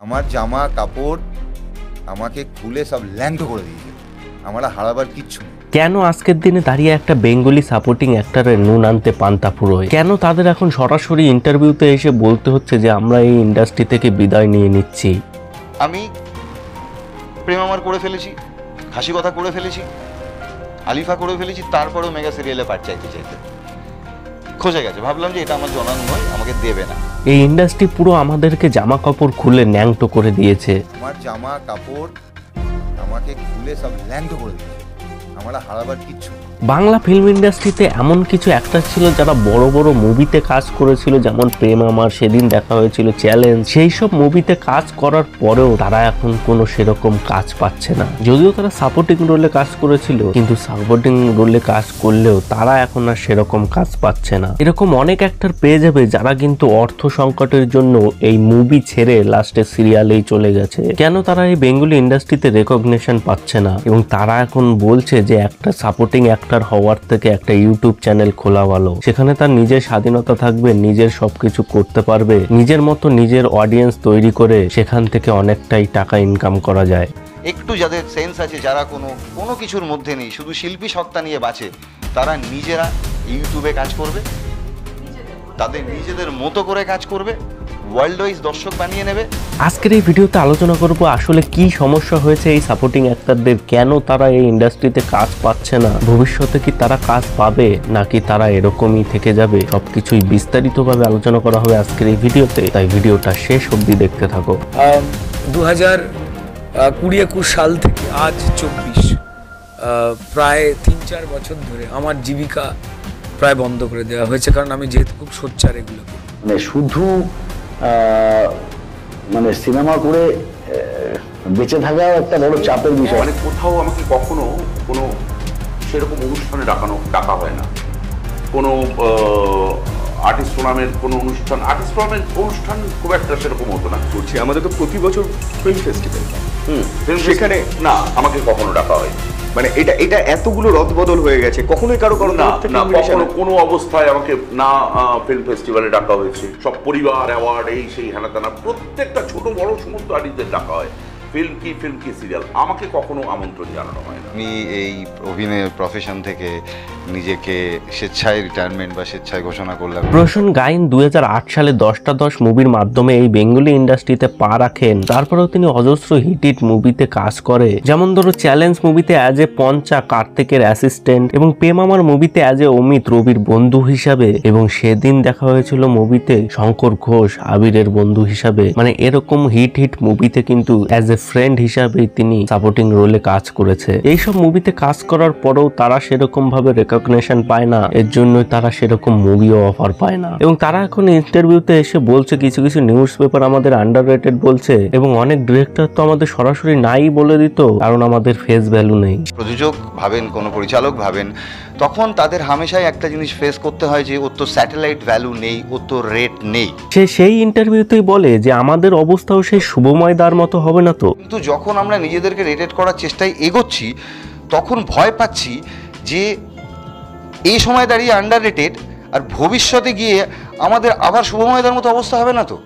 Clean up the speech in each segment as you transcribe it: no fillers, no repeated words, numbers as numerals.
আমার জামা কাপড় আমাকে খুলে সব ল্যাংটো করে দিয়েছে। আমার হারাবার কিচ্ছু নেই। কেন আজকের দিনে দাঁড়িয়ে একটা বেঙ্গলি সাপোর্টিং অ্যাক্টরের নুন আনতে পান্তা ফুরোয়? কেন তাদের এখন সরাসরি ইন্টারভিউতে এসে বলতে হচ্ছে যে আমরা এই ইন্ডাস্ট্রি থেকে বিদায় নিয়ে নিচ্ছি? আমি প্রেম আমার করে ফেলেছি, হাসি কথা করে ফেলেছি, আলিফা করে ফেলেছি, তারপরেও মেগা সিরিয়ালে পাঠ চাইতে খোঁজে গেছে। ভাবলাম যে এটা আমার জনান নয়, আমাকে দেবে না। এই ইন্ডাস্ট্রি পুরো আমাদেরকে জামা কাপড় খুলে ন্যাংটো করে দিয়েছে। আমার জামা কাপড় আমাকে খুলে সব ল্যাংটো করে দিয়েছে। আমার হারাবার কিচ্ছু নেই। বাংলা ফিল্ম ইন্ডাস্ট্রিতে এমন কিছু অ্যাক্টর ছিল যারা বড় বড় মুভিতে কাজ করেছিল, যেমন প্রেম আমার, সেদিন দেখা হয়েছিল, চ্যালেঞ্জ। সেই সব মুভিতে কাজ করার পরেও তারা এখন কোনো সেরকম কাজ পাচ্ছে না। যদিও তারা সাপোর্টিং রোলে কাজ করেছিল, কিন্তু সাপোর্টিং রোলে কাজ করলেও তারা এখন আর সেরকম কাজ পাচ্ছে না। এরকম অনেক অ্যাক্টর পেয়ে যাবে যারা কিন্তু অর্থ সংকটের জন্য এই মুভি ছেড়ে লাস্টে সিরিয়ালেই চলে গেছে। কেন তারা এই বেঙ্গলি ইন্ডাস্ট্রিতে রেকগনিশন পাচ্ছে না? এবং তারা এখন বলছে যে একটা সাপোর্টিং অ্যাক্টর হওয়ার থেকে একটা ইউটিউব চ্যানেল খোলা ভালো। সেখানে তার নিজের স্বাধীনতা থাকবে, নিজের সবকিছু করতে পারবে, নিজের মতো নিজের অডিয়েন্স তৈরি করে সেখান থেকে অনেকটাই টাকা ইনকাম করা যায়। একটু যাদের সেন্স আছে, যারা কোনো কিছুর মধ্যে নেই, শুধু শিল্পী সত্তা নিয়ে বাঁচে, তারা নিজেরা ইউটিউবে কাজ করবে, তাদের নিজেদের মতো করে কাজ করবে, ওয়ার্ল্ড ওয়াইজ দর্শক বানিয়ে নেবে। আজকের এই ভিডিওতে আলোচনা করব আসলে কি সমস্যা হয়েছে এই সাপোর্টিং অ্যাক্টরদের, কেন তারা এই ইন্ডাস্ট্রিতে কাজ পাচ্ছে না, ভবিষ্যতে কি তারা কাজ পাবে নাকি তারা এরকমই থেকে যাবে, সবকিছুই বিস্তারিতভাবে আলোচনা করা হবে আজকের এই ভিডিওতে। তাই ভিডিওটা শেষ অবধি দেখতে থাকো। 2020-21 সাল থেকে আজ 24, প্রায় 3-4 বছর ধরে আমার জীবিকা প্রায় বন্ধ করে দেওয়া হয়েছে, কারণ আমি যেহেতু খুব সোচ্চার এগুলো মানে শুধু মানে সিনেমা করে বেঁচে থাকা একটা বড় চাপের বিষয়। মানে কোথাও আমাকে কখনো কোনো সেরকম অনুষ্ঠানে ডাকা হয় না। কোনো আর্টিস্ট ফোরামের কোনো অনুষ্ঠান খুব একটা সেরকম হতো না। করছি আমাদের তো প্রতি বছর ফিল্ম ফেস্টিভ্যাল, সেখানে না আমাকে কখনো ডাকা হয়। মানে এটা এতগুলো রদবদল হয়ে গেছে, কখনোই কারো না কখনো কোনো অবস্থায় আমাকে না ফিল্ম ফেস্টিভ্যালে ডাকা হয়েছে। সব পরিবার অ্যাওয়ার্ড এই সেই হেনা তেনা প্রত্যেকটা ছোট বড় সমস্ত আর্টিস্টদের ডাকা হয়। ফিল্ম কি সিরিয়াল, আমাকে কখনো আমন্ত্রণ জানানো হয় না। আমি এই অভিনয়ের প্রফেশন থেকে নিজেকে স্বেচ্ছায় রিটায়ারমেন্ট বা স্বেচ্ছায় ঘোষণা করলাম। প্রসূন গাইন 2008 সালে 10টা 10 মুভির মাধ্যমে এই বেঙ্গলি ইন্ডাস্ট্রিতে পা রাখেন। তারপরেও তিনি অজস্র হিট মুভিতে কাজ করে, যেমন ধরো চ্যালেঞ্জ মুভিতে অ্যাজ এ পঞ্চা কার্তিকের অ্যাসিস্ট্যান্ট, এবং প্রেম আমার মুভিতে অ্যাজ এ অমিত রবির বন্ধু হিসাবে, এবং সেদিন দেখা হয়েছিল মুভিতে শঙ্কর ঘোষ আবিরের বন্ধু হিসাবে। মানে এরকম হিট মুভিতে কিন্তু অ্যাজ এ ফ্রেন্ড হিসাবে তিনি সাপোর্টিং রোলে কাজ করেছে। এইসব মুভিতে কাজ করার পরেও তারা সেরকম ভাবে রেকগনিশন পায় না, এর জন্যই তারা সেরকম মুভিও অফার পায় না। এবং তারা এখন ইন্টারভিউতে এসে বলছে, কিছু নিউজ পেপার আমাদের আন্ডাররেটেড বলছে, এবং অনেক ডিরেক্টর তো আমাদের সরাসরি নাই বলে দিত, কারণ আমাদের ফেস ভ্যালু নেই। প্রযোজক ভাবেন, কোনো পরিচালক ভাবেন, তখন তাদের হামেশাই একটা জিনিস ফেস করতে হয় যে ওর তো স্যাটেলাইট ভ্যালু নেই, ওর তো রেট নেই। সেই ইন্টারভিউতেই বলে যে আমাদের অবস্থাও সেই শুভময় দার মতো হবে না তো। কিন্তু যখন আমরা নিজেদেরকে রেটেড করার চেষ্টায় এগোচ্ছি, তখন ভয় পাচ্ছি যে এই সময় দাঁড়িয়ে আন্ডার রেটেড, আর ভবিষ্যতে গিয়ে আমাদের আবার শুভময়দার মতো অবস্থা হবে না তো,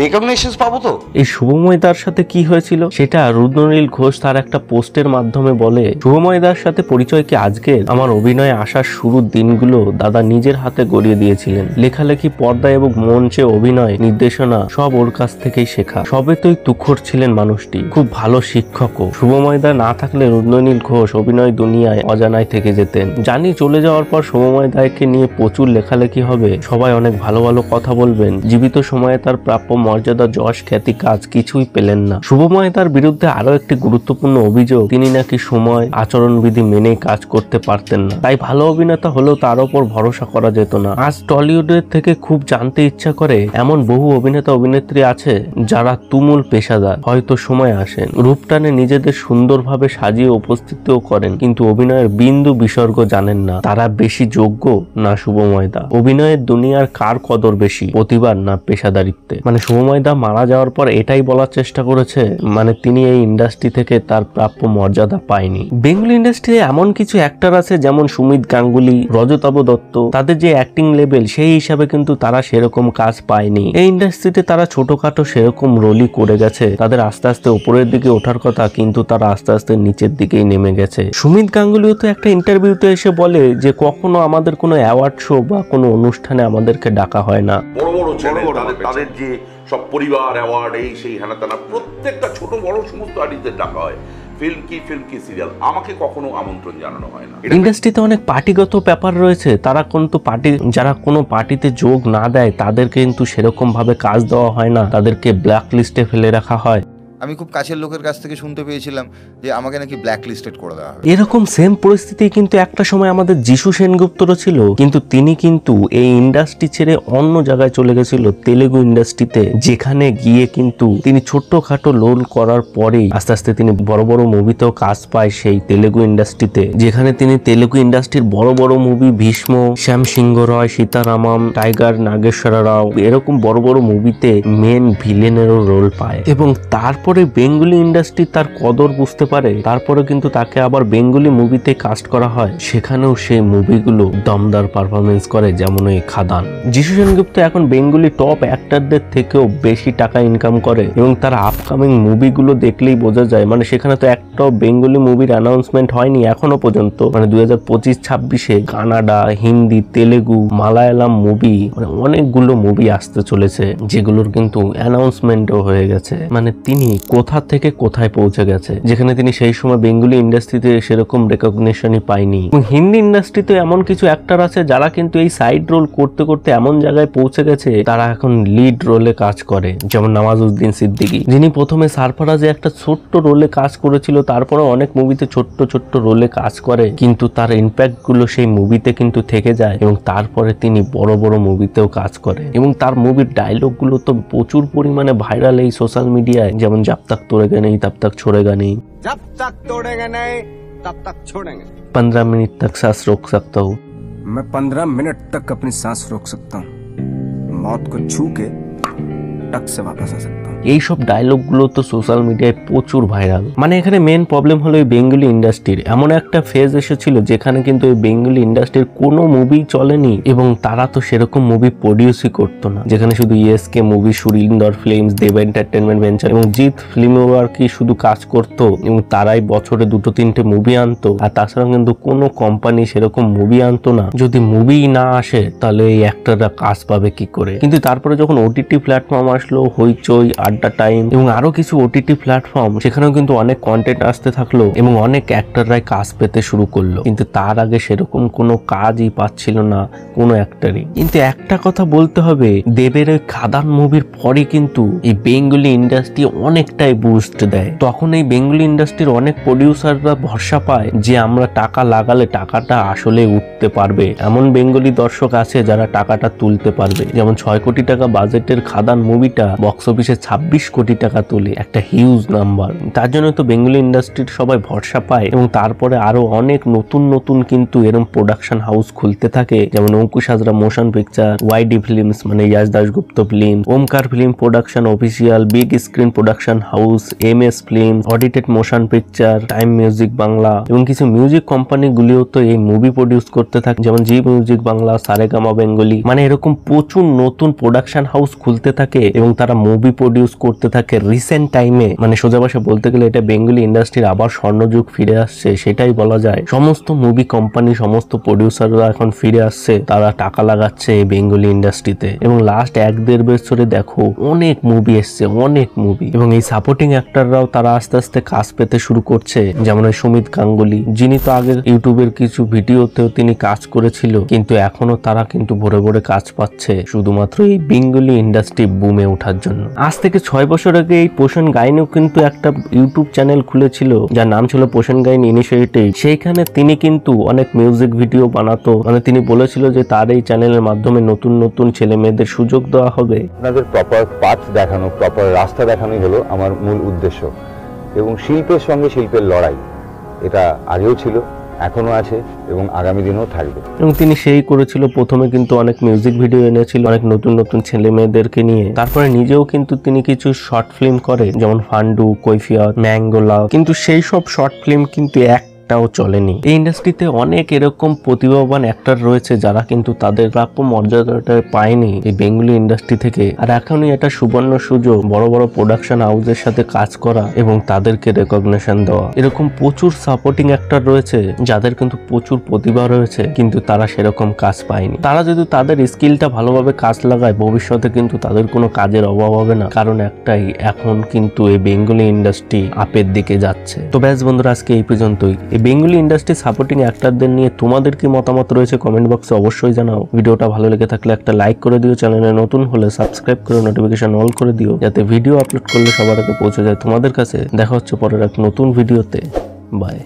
রেকগনিশন পাবো তো। এই শুভময়দার সাথে কি হয়েছিল সেটা রুদ্রনীল ঘোষ তার একটা পোস্টের মাধ্যমে বলে, শুভময়দার সাথে পরিচয় কি আজকে, আমার অভিনয়ে আসার শুরুর দিনগুলো দাদা নিজের হাতে গড়িয়ে দিয়েছিলেন। লেখালেখি, পর্দা এবং মঞ্চে অভিনয়, নির্দেশনা সব ওর কাছ থেকেই শেখা। সবে তোই তুখর ছিলেন মানুষটি, খুব ভালো শিক্ষকও। শুভময়দা না থাকলে রুদ্রনীল ঘোষ অভিনয় দুনিয়ায় অজানায় থেকে যেতেন। জানি চলে যাওয়ার পর শুভময়দাকে নিয়ে প্রচুর লেখালেখি হবে, সবাই অনেক ভালো কথা বলবেন। জীবিত সময়ে তার প্রাপ্য মর্যাদা, যশ, খ্যাতি, কাজ কিছুই পেলেন না। শুভময় তার বিরুদ্ধে আরো একটি গুরুত্বপূর্ণ অভিযোগ, তিনি নাকি সময় আচরণবিধি মেনেই কাজ করতে পারতেন না, তাই ভালো অভিনেতা হলেও তার উপর ভরসা করা যেত না। আজ টলিউডের থেকে খুব জানতে ইচ্ছা করে, এমন বহু অভিনেতা অভিনেত্রী আছে যারা তুমুল পেশাদার, হয়তো সময় আসেন, রূপটানে নিজেদের সুন্দরভাবে সাজিয়ে উপস্থিতও করেন, কিন্তু অভিনয়ের বিন্দু বিসর্গ জানেন না। তারা বেশি যোগ্য না শুভময় দা? অভিনয়ের দুনিয়ার কার কদর বেশি, প্রতিভার না পেশাদারিত্বে? মানে শুভময় দা মারা যাওয়ার পর এটাই বলার চেষ্টা করেছে মানে তিনি এই ইন্ডাস্ট্রি থেকে তার প্রাপ্য মর্যাদা পায়নি। বেঙ্গলি ইন্ডাস্ট্রিতে এমন কিছু অ্যাক্টর আছে যেমন সুমিত গাঙ্গুলি, রজতাভ দত্ত, তাদের যে অ্যাক্টিং লেভেল সেই হিসাবে কিন্তু তারা সেরকম কাজ পায়নি। এই ইন্ডাস্ট্রিতে তারা ছোটখাটো সেরকম রোলই করে গেছে, তাদের আস্তে আস্তে উপরের দিকে ওঠার কথা কিন্তু তারা আস্তে আস্তে নিচের দিকেই নেমে গেছে। সুমিত গাঙ্গুলিও তো একটা ইন্টারভিউতে এসে বলে যে কখনো আমাদের কোনো অ্যাওয়ার্ড শো বা কোনো অনুষ্ঠানে আমাদেরকে ডাকা হয় না। বড় বড় চ্যানেল তাদের যে সব পরিবার অ্যাওয়ার্ড এই সেই হেনাতেনা প্রত্যেকটা ছোট বড় সমস্ত আর্টিস্টদের ডাকা হয়। ফিল্ম কি সিরিয়াল, আমাকে কখনো আমন্ত্রণ জানানো হয় না। ইন্ডাস্ট্রিতে অনেক পার্টিগত ব্যাপার রয়েছে, তারা কিন্তু যারা কোনো পার্টিতে যোগ না দেয় তাদেরকে কিন্তু সেরকম ভাবে কাজ দেওয়া হয় না, তাদেরকে ব্ল্যাক লিস্টে ফেলে রাখা হয়। আমি খুব কাছের লোকের কাছ থেকে শুনতে পেয়েছিলাম যে আমাকে নাকি ব্ল্যাক লিস্টেড করে দেওয়া হবে। এরকম সেম পরিস্থিতি কিন্তু একটা সময় আমাদের যিশু সেনগুপ্তরও ছিল, কিন্তু তিনি কিন্তু এই ইন্ডাস্ট্রি ছেড়ে অন্য জায়গায় চলে গেছিল তেলেগু ইন্ডাস্ট্রিতে, যেখানে গিয়ে কিন্তু তিনি ছোট্টখাটো লোল করার পরেই আস্তে আস্তে তিনি বড় বড় মুভিতেও কাজ পায় সেই তেলেগু ইন্ডাস্ট্রিতে, যেখানে তিনি তেলেগু ইন্ডাস্ট্রির বড় বড় মুভি ভীষ্ম, শ্যাম সিংহ রয়, সীতারামম, টাইগার নাগেশ্বর রাও এরকম বড় বড় মুভিতে মেন ভিলেনেরও রোল পায়। এবং তারপরে বেঙ্গলি ইন্ডাস্ট্রি তার কদর বুঝতে পারে, তারপরে কিন্তু তাকে আবার বেঙ্গলি মুভিতে কাস্ট করা হয়, সেখানেও সেই মুভিগুলো দমদার পারফরমেন্স করে, যেমন এই খাদান। যিশু সেনগুপ্ত এখন বেঙ্গলি টপ অ্যাক্টরদের থেকেও বেশি টাকা ইনকাম করে এবং তার আপকামিং মুভিগুলো দেখলেই বোঝা যায়, মানে সেখানে তো একটাও বেঙ্গলি মুভির অ্যানাউন্সমেন্ট হয়নি এখনো পর্যন্ত, মানে 2025-26 কানাডা, হিন্দি, তেলেগু, মালায়ালাম মুভি মানে অনেকগুলো মুভি আসতে চলেছে যেগুলোর কিন্তু অ্যানাউন্সমেন্টও হয়ে গেছে। মানে তিনি কোথা থেকে কোথায় পৌঁছে গেছে, যেখানে তিনি সেই সময় বেঙ্গলি ইন্ডাস্ট্রিতে সেরকম রেকগনিশনই পায়নি। হিন্দি ইন্ডাস্ট্রিতে এমন কিছু অ্যাক্টর আছে যারা কিন্তু এই সাইড রোল করতে করতে এমন জায়গায় পৌঁছে গেছে তারা এখন লিড রোলে কাজ করে, যেমন নওয়াজুদ্দিন সিদ্দিকী, যিনি প্রথমে সারফারাজে একটা ছোট্ট রোলে কাজ করেছিল, তারপরে অনেক মুভিতে ছোট্ট ছোট্ট রোলে কাজ করে, কিন্তু তার ইম্প্যাক্ট গুলো সেই মুভিতে কিন্তু থেকে যায় এবং তারপরে তিনি বড় বড় মুভিতেও কাজ করে এবং তার মুভির ডায়লগ গুলো তো প্রচুর পরিমাণে ভাইরাল এই সোশ্যাল মিডিয়ায়, যেমন जब तक तोड़ेगा नहीं तब तक छोड़ेगा नहीं, जब तक तोड़ेंगे नहीं तब तक छोड़ेंगे, 15 मिनट तक सांस रोक सकता हूँ, मैं 15 मिनट तक अपनी सांस रोक सकता हूँ, मौत को छू के टक से वापस आ सकता हूँ। এইসব ডায়লগ গুলো তো সোশ্যাল মিডিয়ায় প্রচুর ভাইরাল। মানে এখানে মেন প্রবলেম হলো এই বেঙ্গলি ইন্ডাস্ট্রির এমন একটা ফেজ এসেছিল যেখানে কিন্তু এই বেঙ্গলি ইন্ডাস্ট্রির কোনো মুভি চলেনি এবং তারা তো সেরকম মুভি প্রডিউসই করতো না, যেখানে শুধু ইএসকে মুভি, সুরিন্দর ফিল্মস, দেব এন্টারটেনমেন্ট ভেঞ্চার এবং জিৎ ফিল্মও আর কি শুধু কাজ করতো এবং তারাই বছরে 2-3টে মুভি আনতো, আর তাছাড়া কিন্তু কোনো কোম্পানি সেরকম মুভি আনতো না। যদি মুভি না আসে তাহলে এই অ্যাক্টররা কাজ পাবে কি করে? কিন্তু তারপরে যখন ওটিটি প্ল্যাটফর্ম আসলো, হইচই, আড্ডা টাইম এবং আরো কিছু ওটিটি প্ল্যাটফর্ম, সেখানেও কিন্তু অনেক কন্টেন্ট আসতে থাকলো এবং অনেক অ্যাক্টররাই কাজ পেতে শুরু করলো, কিন্তু তার আগে সেরকম কোনো কাজই পাচ্ছিল না কোনো অ্যাক্টরই। কিন্তু একটা কথা বলতে হবে, দেবের ওই খাদান মুভির পরে কিন্তু এই বেঙ্গলি ইন্ডাস্ট্রি অনেকটাই বুস্ট দেয়। তখন এই বেঙ্গলি ইন্ডাস্ট্রির অনেক প্রডিউসাররা ভরসা পায় যে আমরা টাকা লাগালে টাকাটা আসলে উঠতে পারবে, এমন বেঙ্গলি দর্শক আছে যারা টাকাটা তুলতে পারবে। যেমন 6 কোটি টাকা বাজেটের খাদান মুভিটা বক্স অফিসে 26 কোটি টাকা তোলে, একটা হিউজ নাম্বার। তার জন্য তো বেঙ্গলি ইন্ডাস্ট্রির সবাই ভরসা পায় এবং তারপরে আরো অনেক নতুন নতুন কিন্তু এরকম প্রোডাকশন হাউস খুলতে থাকে, যেমন Ankush Hazra motion picture, YD films মানে Yash Dasgupta film, Omkar film production official, big screen production house, MS film, audited motion picture, time music Bangla এবং কিছু মিউজিক কোম্পানি গুলিও তো এই মুভি প্রডিউস করতে থাকে, যেমন জি মিউজিক বাংলা, সারেগামা বেঙ্গলি। মানে এরকম প্রচুর নতুন প্রোডাকশন হাউস খুলতে থাকে এবং তারা মুভি প্রডিউস করতে থাকে রিসেন্ট টাইমে। মানে সোজা ভাষা বলতে গেলে এটা বেঙ্গলি ইন্ডাস্ট্রির আবার স্বর্ণযুগ ফিরে আসছে, সেটাই বলা যায়। সমস্ত মুভি কোম্পানি, সমস্ত প্রডিউসাররা এখন ফিরে আসছে, তারা টাকা লাগাচ্ছে এই বেঙ্গলি ইন্ডাস্ট্রিতে এবং লাস্ট 1-1.5 বছরে দেখো অনেক মুভি এসছে, অনেক মুভি। এবং এই সাপোর্টিং অ্যাক্টররাও তারা আস্তে আস্তে কাজ পেতে শুরু করছে, যেমন সুমিত গাঙ্গুলি, যিনি তো আগে ইউটিউবের কিছু ভিডিওতেও তিনি কাজ করেছিল, কিন্তু এখনো তারা কিন্তু ভরে ভরে কাজ পাচ্ছে শুধুমাত্র এই বেঙ্গলি ইন্ডাস্ট্রি বুমে ওঠার জন্য। আজ থেকে 6 বছর আগে এই পোষণ গাইনও কিন্তু একটা ইউটিউব চ্যানেল খুলেছিল যার নাম ছিল পোষণ গাইন ইনিশিয়েটিভ। সেইখানে তিনি কিন্তু অনেক মিউজিক ভিডিও বানাতো, মানে তিনি বলেছিল যে তার এই চ্যানেলের মাধ্যমে নতুন নতুন ছেলে মেয়েদের সুযোগ দেওয়া হবে। আপনাদের প্রপার পাথ দেখানো, প্রপার রাস্তা দেখানোই হলো আমার মূল উদ্দেশ্য এবং শিল্পের সঙ্গে শিল্পের লড়াই, এটা আগেও ছিল এখনো আছে এবং আগামী দিনেও থাকবে। এবং তিনি সেই করেছিল, প্রথমে কিন্তু অনেক মিউজিক ভিডিও এনেছিল অনেক নতুন নতুন ছেলে মেয়েদেরকে নিয়ে, তারপরে নিজেও কিন্তু তিনি কিছু শর্ট ফিল্ম করে, যেমন ফান্ডু, কৈফিয়ত, ম্যাঙ্গোলা, কিন্তু সেই সব শর্ট ফিল্ম কিন্তু একটাও চলেনি। এই ইন্ডাস্ট্রিতে অনেক এরকম প্রতিভাবান অ্যাক্টর রয়েছে যারা কিন্তু তাদের প্রাপ্য মর্যাদাটা পায়নি এই বেঙ্গলি ইন্ডাস্ট্রি থেকে। আর এখনই এটা সুবর্ণ সুযোগ বড় বড় প্রোডাকশন হাউসের সাথে কাজ করা এবং তাদেরকে রেকগনিশন দেওয়া। এরকম প্রচুর সাপোর্টিং অ্যাক্টর রয়েছে যাদের কিন্তু প্রচুর প্রতিভা রয়েছে, কিন্তু তারা সেরকম কাজ পায়নি। তারা যদি তাদের স্কিলটা ভালোভাবে কাজ লাগায়, ভবিষ্যতে কিন্তু তাদের কোনো কাজের অভাব হবে না। কারণ একটাই, এখন কিন্তু এই বেঙ্গলি ইন্ডাস্ট্রি আপের দিকে যাচ্ছে। তো ব্যাস বন্ধুরা, আজকে এই পর্যন্তই। এই বেঙ্গলি ইন্ডাস্ট্রি সাপোর্টিং অ্যাক্টরদের নিয়ে তোমাদের কি মতামত রয়েছে কমেন্ট বক্সে অবশ্যই জানাও। ভিডিওটা ভালো লেগে থাকলে একটা লাইক করে দিও, চ্যানেলে নতুন হলে সাবস্ক্রাইব করে নোটিফিকেশন অল করে দিও, যাতে ভিডিও আপলোড করলে সবার আগে পৌঁছে যায় তোমাদের কাছে। দেখা হচ্ছে পরের এক নতুন ভিডিওতে। বাই।